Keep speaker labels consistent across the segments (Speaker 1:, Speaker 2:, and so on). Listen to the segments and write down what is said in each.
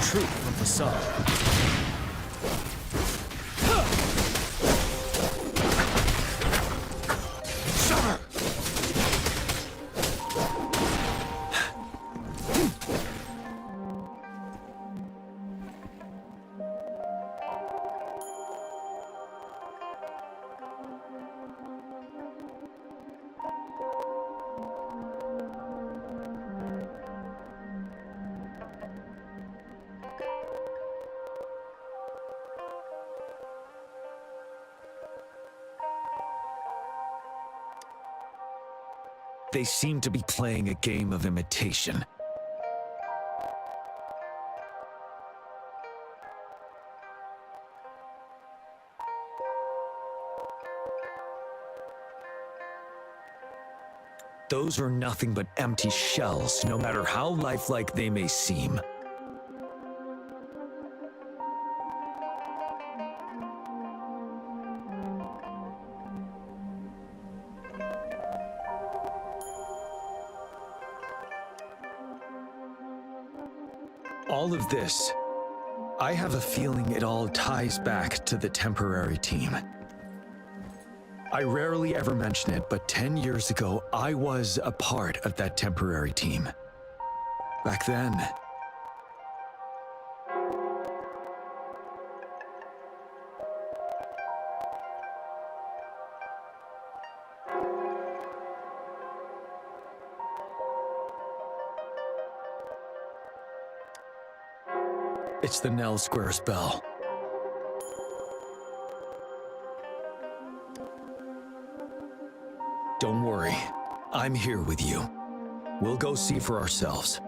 Speaker 1: truth from the sub. They seem to be playing a game of imitation. Those are nothing but empty shells, no matter how lifelike they may seem. All of this, I have a feeling it all ties back to the temporary team. I rarely ever mention it, but 10 years ago, I was a part of that temporary team. Back then, it's the Nell Square's bell. Don't worry, I'm here with you. We'll go see for ourselves.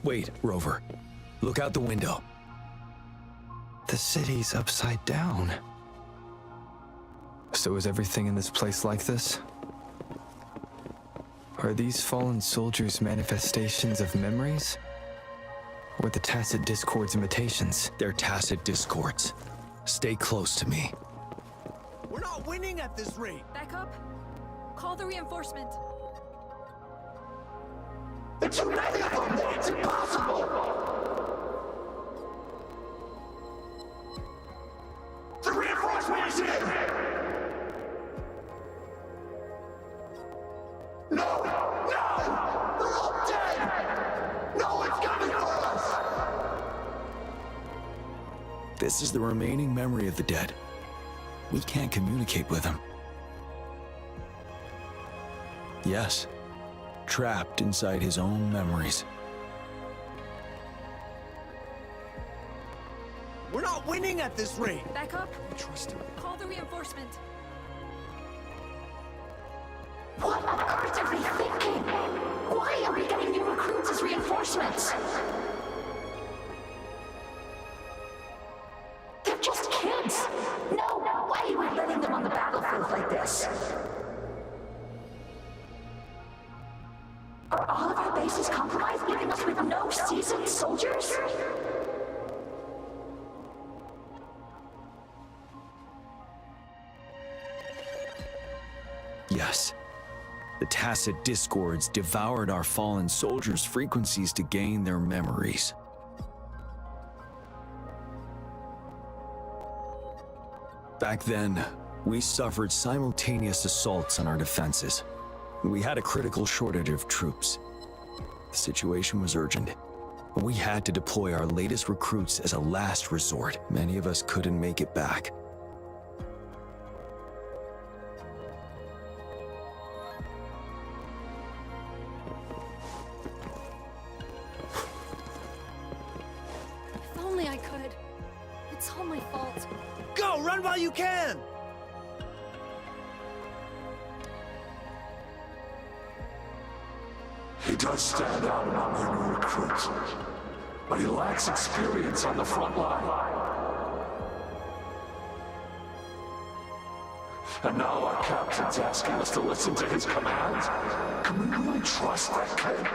Speaker 1: Wait, Rover. Look out the window.
Speaker 2: The city's upside down. So is everything in this place like this? Are these fallen soldiers manifestations of memories? Or the tacit discords imitations?
Speaker 1: They're tacit discords. Stay close to me.
Speaker 3: We're not winning at this rate!
Speaker 4: Back up. Call the reinforcement.
Speaker 5: It's too many of them! It's impossible! The reinforcement is in! No! No! We're all dead! No one's coming for us!
Speaker 1: This is the remaining memory of the dead. We can't communicate with them. Yes. Trapped inside his own memories.
Speaker 3: We're not winning at this rate!
Speaker 4: Back up.
Speaker 3: Trust him.
Speaker 4: Call the reinforcement.
Speaker 5: What on earth are we thinking? Why are we getting new recruits as reinforcements? They're just kids! No, why are we letting them on the battlefield like this? Are all of our bases compromised, leaving us with no seasoned soldiers?
Speaker 1: Yes. The tacit discords devoured our fallen soldiers' frequencies to gain their memories. Back then, we suffered simultaneous assaults on our defenses. We had a critical shortage of troops. The situation was urgent. We had to deploy our latest recruits as a last resort. Many of us couldn't make it back.
Speaker 4: If only I could. It's all my fault.
Speaker 3: Go! Run while you can!
Speaker 6: He does stand out among our new recruits, but he lacks experience on the front line. And now our captain's asking us to listen to his commands? Can we really trust that kid?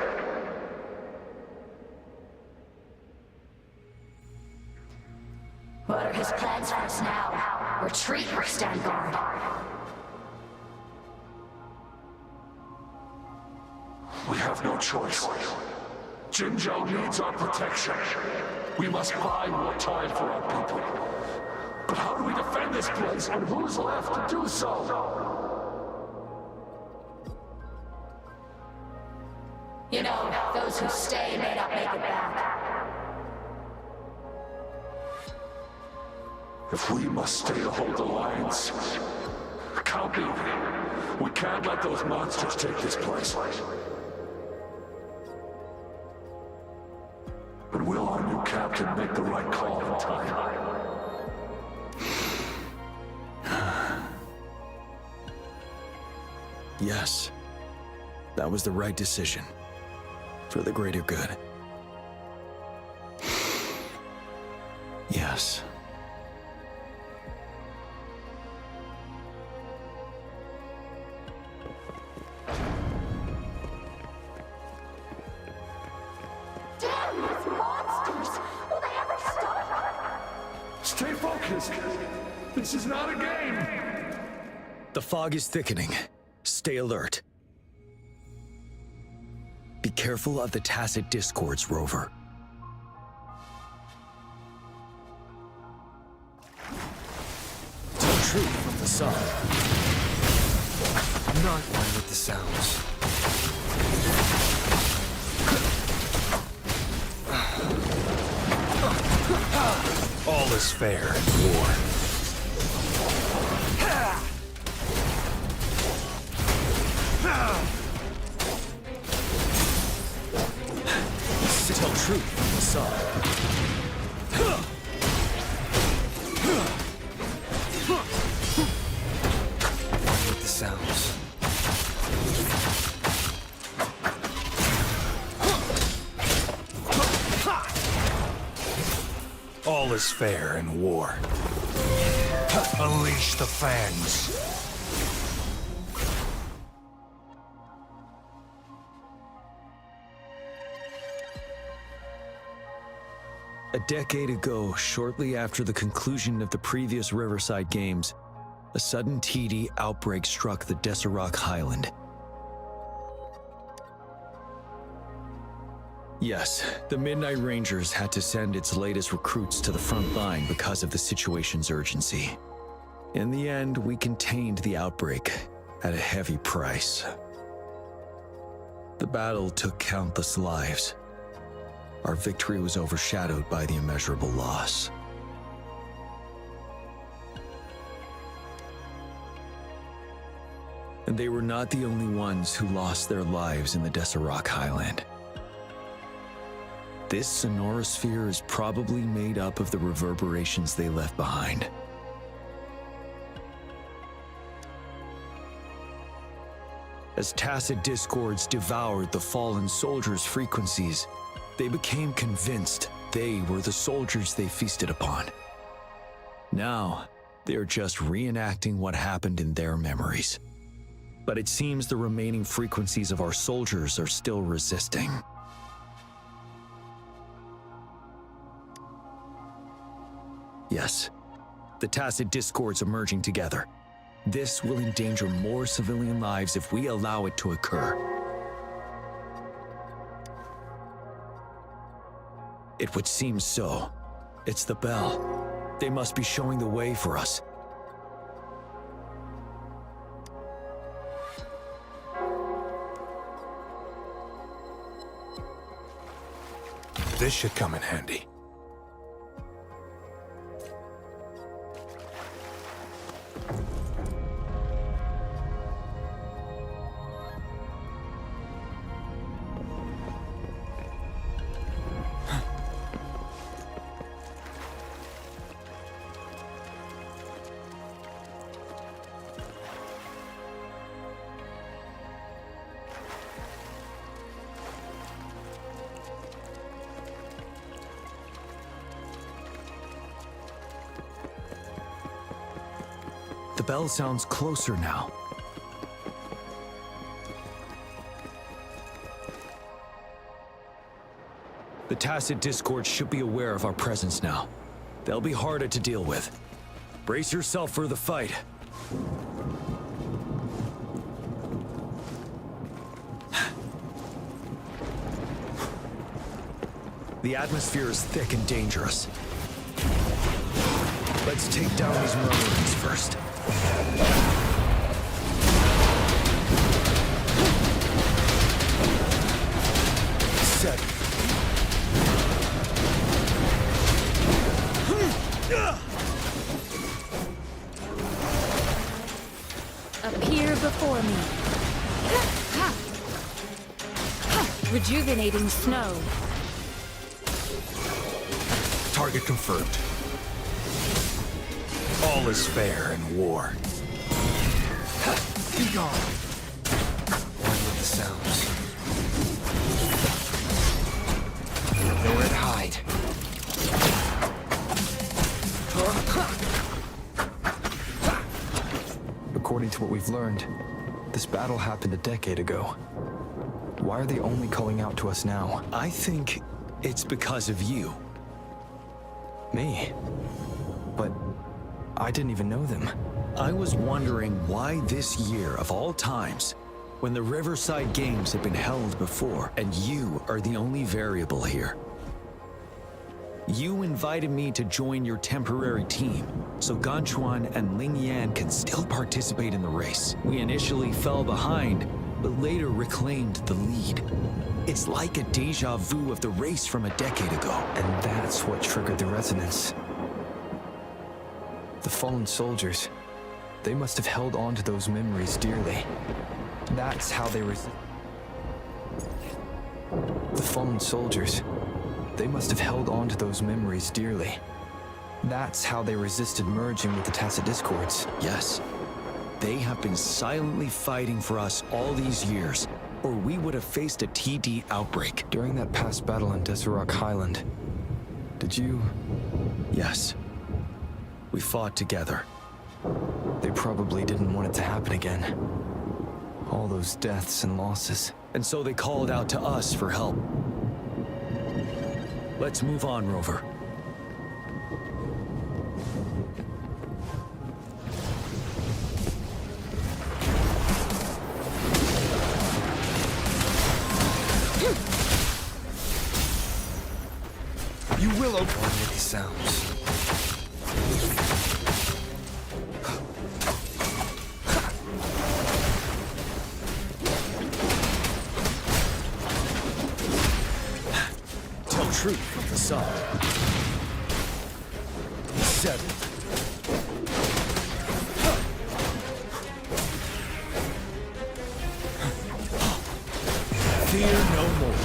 Speaker 5: What are his plans for us now? Retreat or stand guard?
Speaker 6: We have no choice. Jinzhou needs our protection. We must buy more time for our people. But how do we defend this place, and who's left to do so?
Speaker 5: You know, those who stay may not make it back.
Speaker 6: If we must stay to hold the lines, count me. We can't let those monsters take this place. But will our new captain make the right call in time?
Speaker 1: Yes, that was the right decision. For the greater good. Yes.
Speaker 5: Damn these monsters! Will they ever stop?
Speaker 6: Stay focused! This is not a game!
Speaker 1: The fog is thickening. Stay alert. Be careful of the tacit discords, Rover. Tell truth from the sun.
Speaker 2: I'm not fine with the sounds.
Speaker 1: All is fair in war. Tell truth from the sun.
Speaker 2: With the sounds.
Speaker 1: All is fair in war.
Speaker 3: Unleash the fangs.
Speaker 1: A decade ago, shortly after the conclusion of the previous Riverside Games, a sudden TD outbreak struck the Deserac Highland. Yes, the Midnight Rangers had to send its latest recruits to the front line because of the situation's urgency. In the end, we contained the outbreak at a heavy price. The battle took countless lives. Our victory was overshadowed by the immeasurable loss. And they were not the only ones who lost their lives in the Deserac Highland. This sonorosphere is probably made up of the reverberations they left behind. As tacit discords devoured the fallen soldiers' frequencies, they became convinced they were the soldiers they feasted upon. Now, they're just reenacting what happened in their memories. But it seems the remaining frequencies of our soldiers are still resisting. Yes, the tacit discords are merging together. This will endanger more civilian lives if we allow it to occur. It would seem so. It's the bell. They must be showing the way for us.
Speaker 3: This should come in handy.
Speaker 1: bell sounds closer now. The Tacit Discord should be aware of our presence now. They'll be harder to deal with. Brace yourself for the fight. The atmosphere is thick and dangerous. Let's take down these murderers first. Set.
Speaker 4: Appear before me. Rejuvenating snow.
Speaker 3: Target confirmed. All is fair in war. Be gone. One with the sounds. Nowhere to hide.
Speaker 2: According to what we've learned, this battle happened a decade ago. Why are they only calling out to us now?
Speaker 1: I think it's because of you.
Speaker 2: Me? But I didn't even know them.
Speaker 1: I was wondering why this year of all times, when the Riverside Games have been held before, and you are the only variable here. You invited me to join your temporary team, so Ganchuan and Ling Yan can still participate in the race. We initially fell behind, but later reclaimed the lead. It's like a deja vu of the race from a decade ago.
Speaker 2: And that's what triggered the resonance. The fallen soldiers, they must have held on to those memories dearly. That's how they The fallen soldiers, they must have held on to those memories dearly. That's how they resisted merging with the Tacit Discords.
Speaker 1: Yes. They have been silently fighting for us all these years, or we would have faced a TD outbreak.
Speaker 2: During that past battle on Desert Highland, did you...
Speaker 1: Yes. We fought together.
Speaker 2: They probably didn't want it to happen again. All those deaths and losses.
Speaker 1: And so they called out to us for help. Let's move on, Rover.
Speaker 3: You will open with these sounds.
Speaker 1: Tell truth from the sun. 7. Fear no more.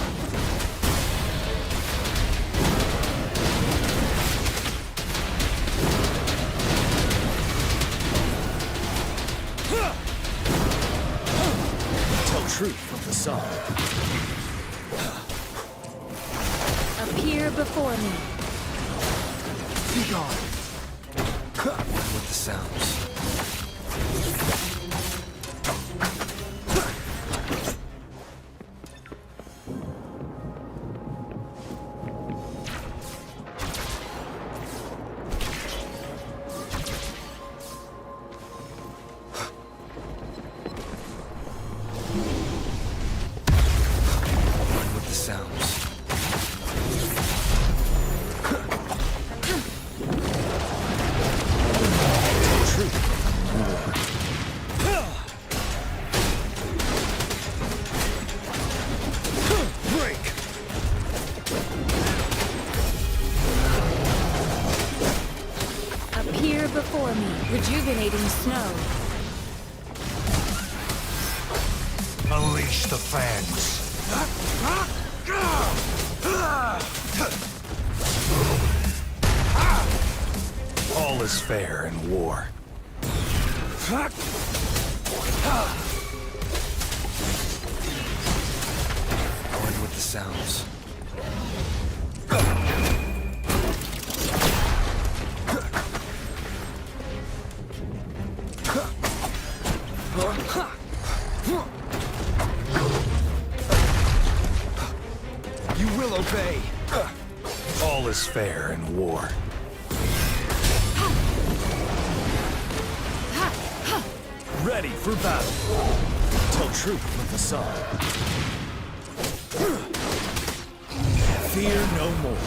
Speaker 1: Truth from the sun.
Speaker 4: Appear before me.
Speaker 3: Be gone. With the sounds.
Speaker 4: Before me, rejuvenating snow.
Speaker 3: Unleash the fans. All is fair in war. Going with the sounds.
Speaker 2: will obey.
Speaker 3: All is fair in war.
Speaker 1: Ready for battle. Tell truth from facade. Fear no more.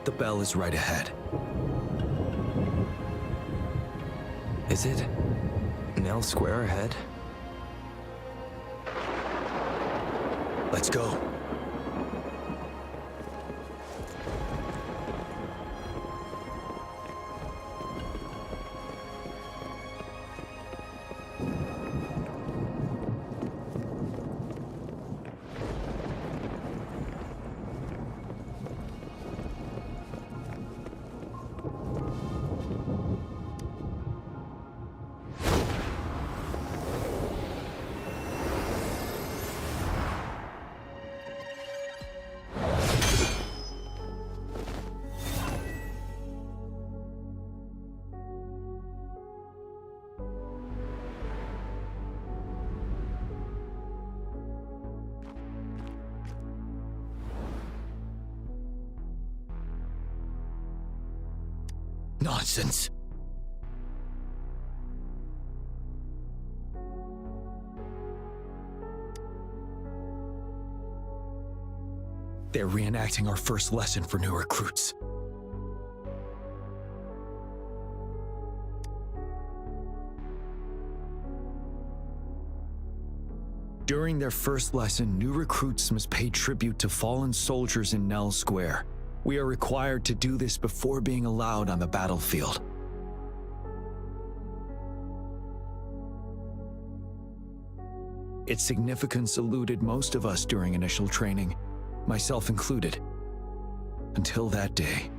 Speaker 1: The bell is right ahead.
Speaker 2: Is it Nell Square ahead?
Speaker 1: Let's go. Nonsense. They're reenacting our first lesson for new recruits. During their first lesson, new recruits must pay tribute to fallen soldiers in Nell Square. We are required to do this before being allowed on the battlefield. Its significance eluded most of us during initial training, myself included, until that day.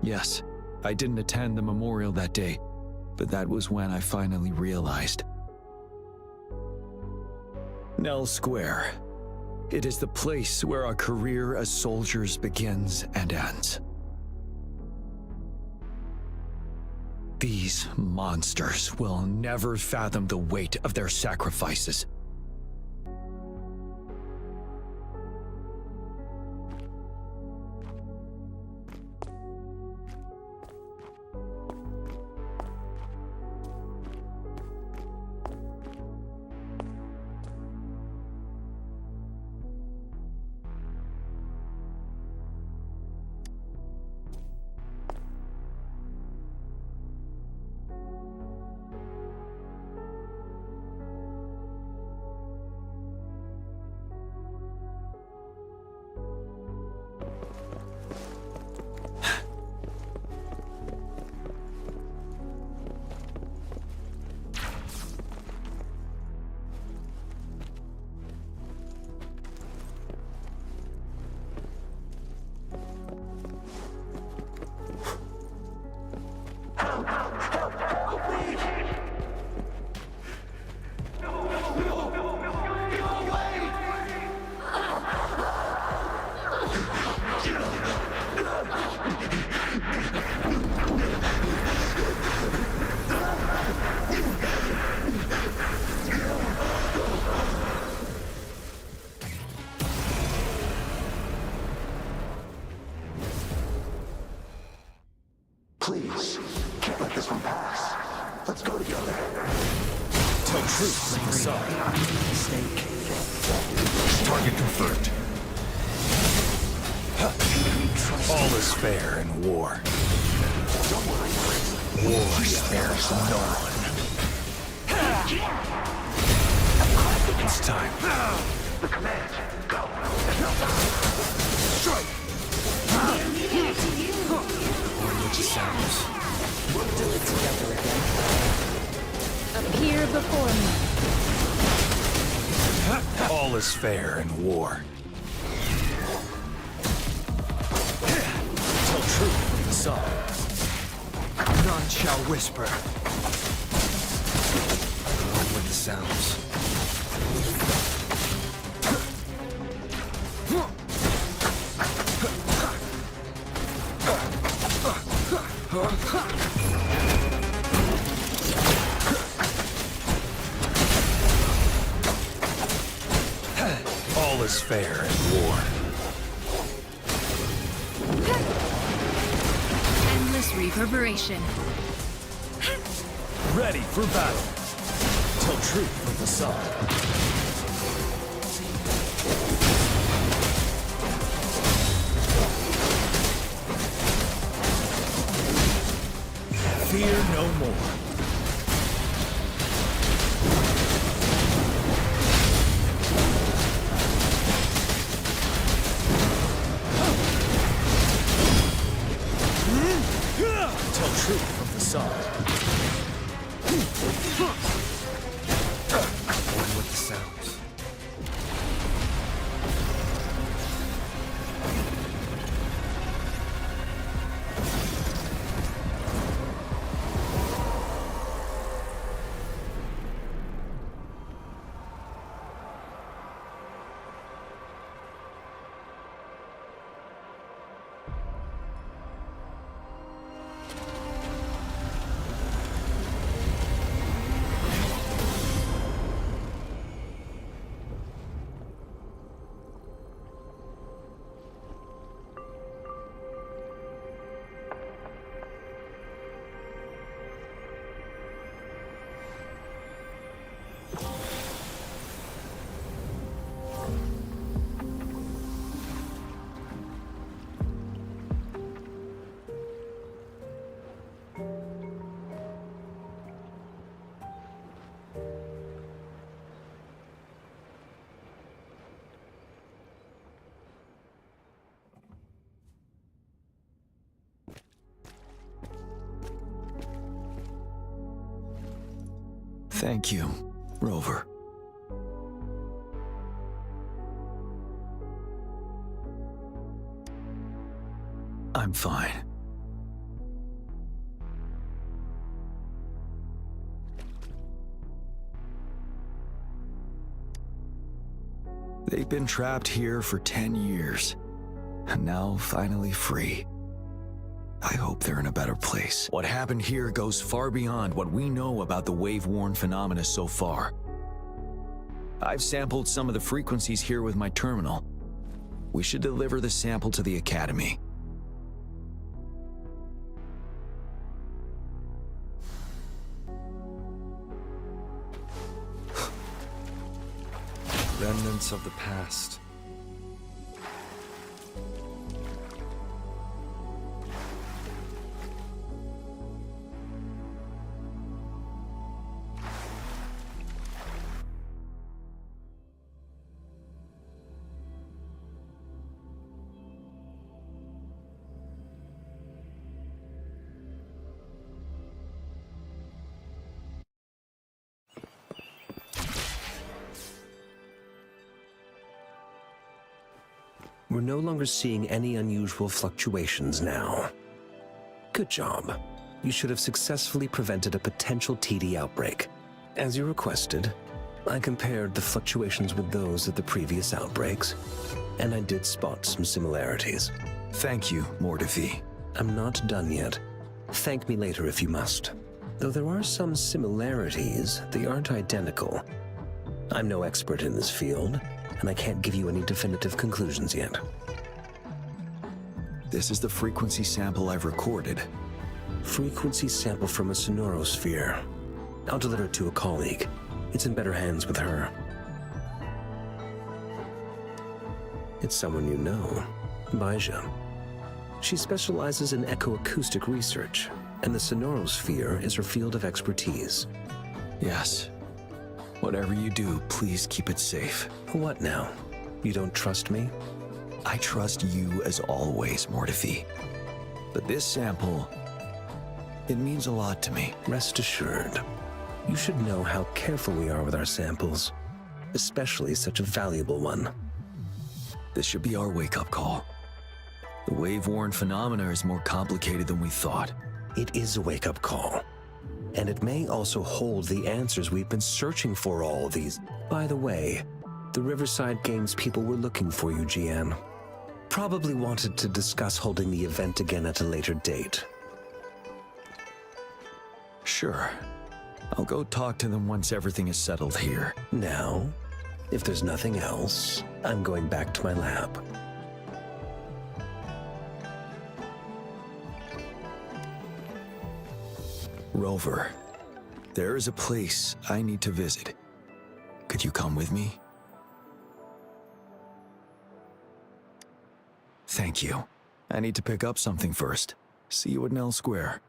Speaker 1: Yes, I didn't attend the memorial that day, but that was when I finally realized. Nell Square. It is the place where our career as soldiers begins and ends. These monsters will never fathom the weight of their sacrifices.
Speaker 6: Please, can't let this one pass. Let's go together.
Speaker 1: Tell truth from facade.
Speaker 3: Target confirmed. All is fair in war. War spares no one. It's time.
Speaker 6: The command. Go.
Speaker 3: Strike! What the sounds?
Speaker 7: still together again.
Speaker 4: Appear before me.
Speaker 3: All is fair in war.
Speaker 1: Tell truth from the sun.
Speaker 2: None shall whisper. Along with the sounds.
Speaker 3: All is fair in war.
Speaker 4: Endless reverberation.
Speaker 1: Ready for battle. Tell truth from the sun. Fear no more. Tell truth from the sun.
Speaker 2: One with the sounds.
Speaker 1: Thank you, Rover. I'm fine. They've been trapped here for 10 years, and now finally free. I hope they're in a better place. What happened here goes far beyond what we know about the wave-worn phenomena so far. I've sampled some of the frequencies here with my terminal. We should deliver the sample to the Academy.
Speaker 2: Remnants of the past.
Speaker 8: We're no longer seeing any unusual fluctuations now. Good job. You should have successfully prevented a potential TD outbreak. As you requested, I compared the fluctuations with those of the previous outbreaks, and I did spot some similarities.
Speaker 1: Thank you, Mordefi.
Speaker 8: I'm not done yet. Thank me later if you must. Though there are some similarities, they aren't identical. I'm no expert in this field, and I can't give you any definitive conclusions yet.
Speaker 1: This is the frequency sample I've recorded.
Speaker 8: Frequency sample from a sonorosphere. I'll deliver it to a colleague. It's in better hands with her. It's someone you know, Baija. She specializes in echoacoustic research, and the sonorosphere is her field of expertise.
Speaker 1: Yes. Whatever you do, please keep it safe.
Speaker 8: What now? You don't trust me?
Speaker 1: I trust you as always, Mordefi. But this sample, It means a lot to me.
Speaker 8: Rest assured, you should know how careful we are with our samples, especially such a valuable one.
Speaker 1: This should be our wake-up call. The wave-worn phenomena is more complicated than we thought.
Speaker 8: It is a wake-up call, and it may also hold the answers we've been searching for all these. By the way, the Riverside Games people were looking for you, GN. Probably wanted to discuss holding the event again at a later date.
Speaker 1: Sure. I'll go talk to them once everything is settled here.
Speaker 8: Now, if there's nothing else, I'm going back to my lab.
Speaker 1: Rover, there is a place I need to visit. Could you come with me? Thank you. I need to pick up something first. See you at Nell Square.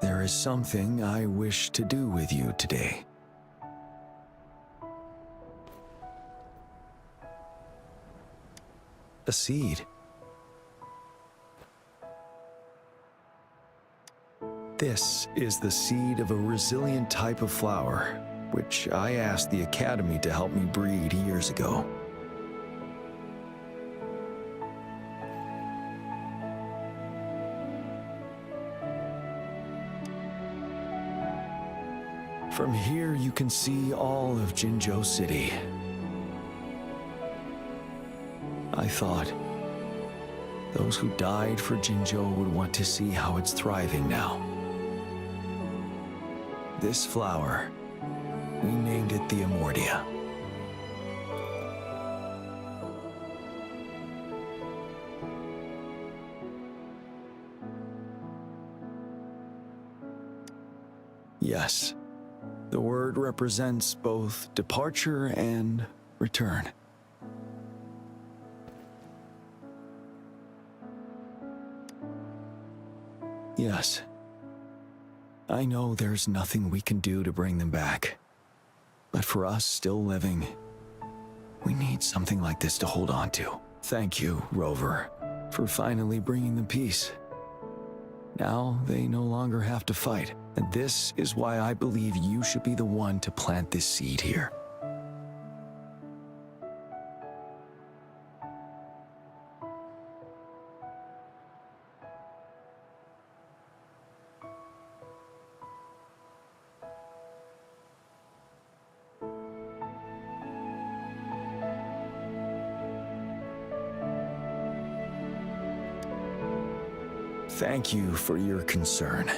Speaker 1: There is something I wish to do with you today. A seed. This is the seed of a resilient type of flower, which I asked the Academy to help me breed years ago. From here, you can see all of Guangzhou City. I thought those who died for Guangzhou would want to see how it's thriving now. This flower, we named it the Amordia. Yes. The word represents both departure and return. Yes. I know there's nothing we can do to bring them back. But for us still living, we need something like this to hold on to. Thank you, Rover, for finally bringing them peace. Now they no longer have to fight. And this is why I believe you should be the one to plant this seed here. Thank you for your concern.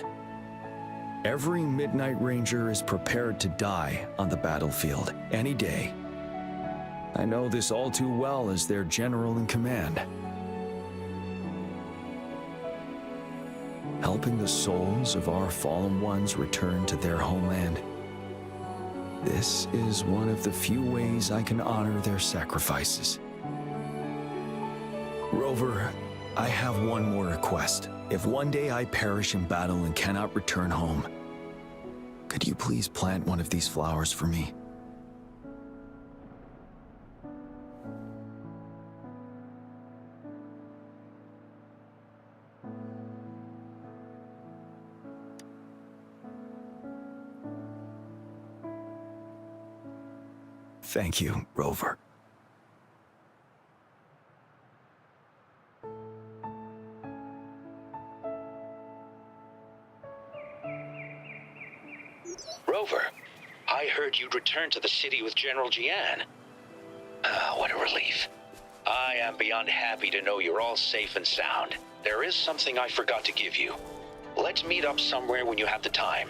Speaker 1: Every Midnight Ranger is prepared to die on the battlefield any day. I know this all too well as their general in command. Helping the souls of our fallen ones return to their homeland. This is one of the few ways I can honor their sacrifices. Rover, I have one more request. If one day I perish in battle and cannot return home, could you please plant one of these flowers for me? Thank you, Rover.
Speaker 7: Rover, I heard you'd returned to the city with General Jian. Ah, what a relief. I am beyond happy to know you're all safe and sound. There is something I forgot to give you. Let's meet up somewhere when you have the time.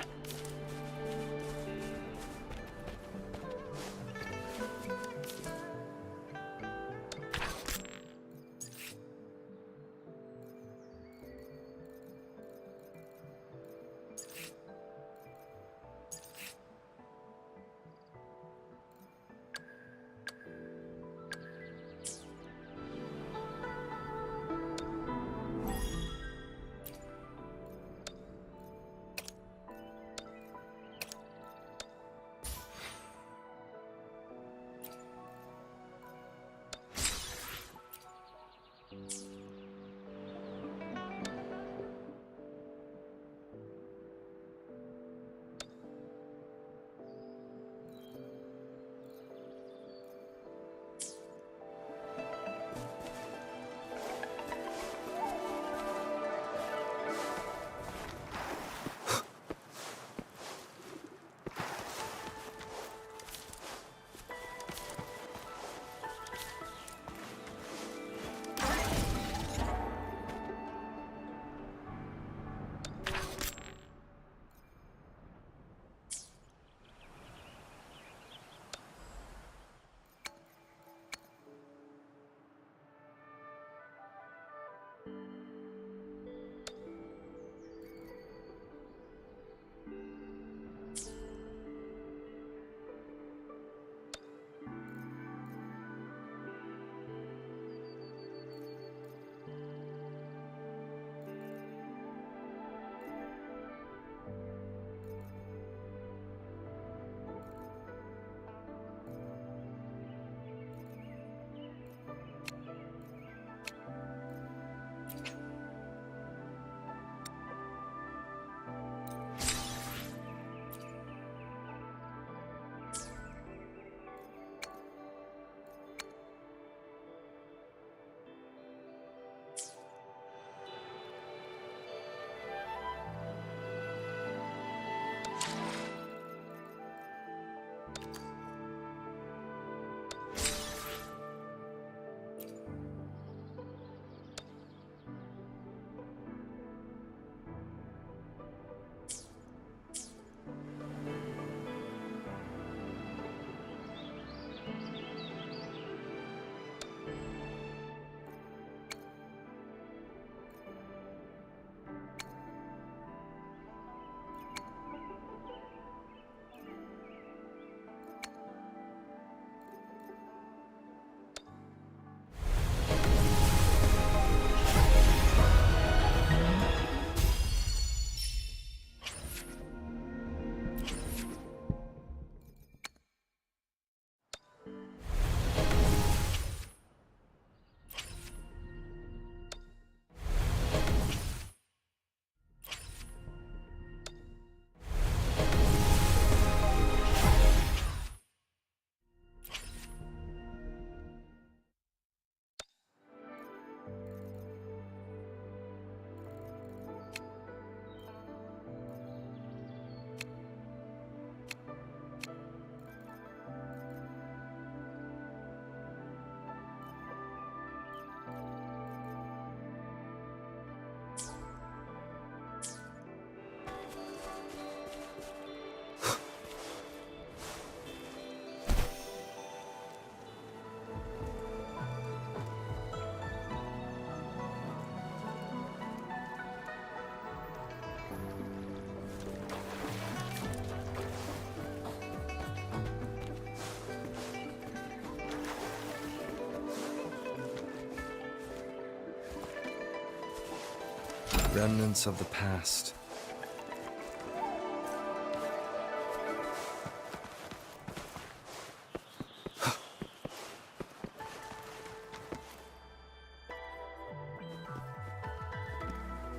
Speaker 2: Remnants of the past.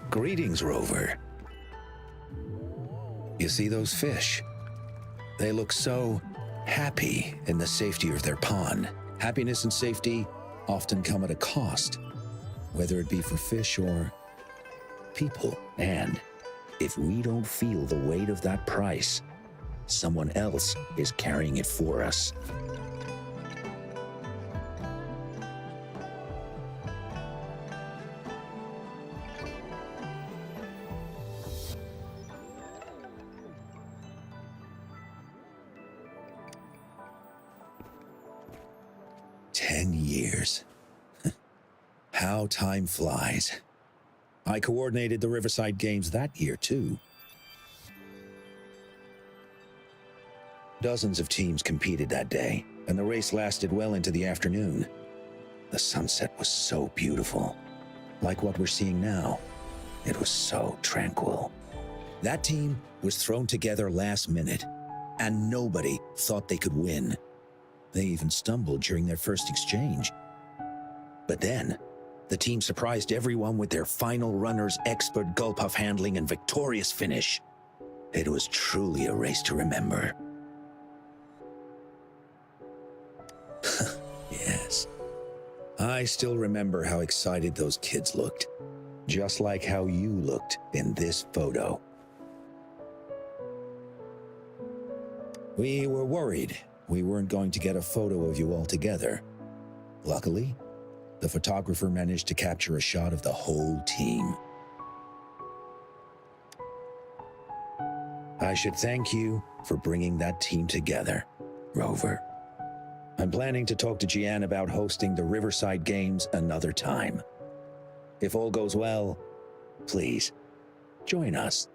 Speaker 8: Greetings, Rover. You see those fish? They look so
Speaker 9: happy in the safety of their pond. Happiness and safety often come at a cost, whether it be for fish or people. And if we don't feel the weight of that price, someone else is carrying it for us. How time flies. I coordinated the Riverside Games that year, too. Dozens of teams competed that day, and the race lasted well into the afternoon. The sunset was so beautiful. Like what we're seeing now, it was so tranquil. That team was thrown together last minute, and nobody thought they could win. They even stumbled during their first exchange. But then, the team surprised everyone with their final runner's expert gulp-puff handling and victorious finish. It was truly a race to remember. Yes. I still remember how excited those kids looked. Just like how you looked in this photo. We were worried we weren't going to get a photo of you all together. Luckily, the photographer managed to capture a shot of the whole team. I should thank you for bringing that team together, Rover. I'm planning to talk to Jian about hosting the Riverside Games another time. If all goes well, please, join us.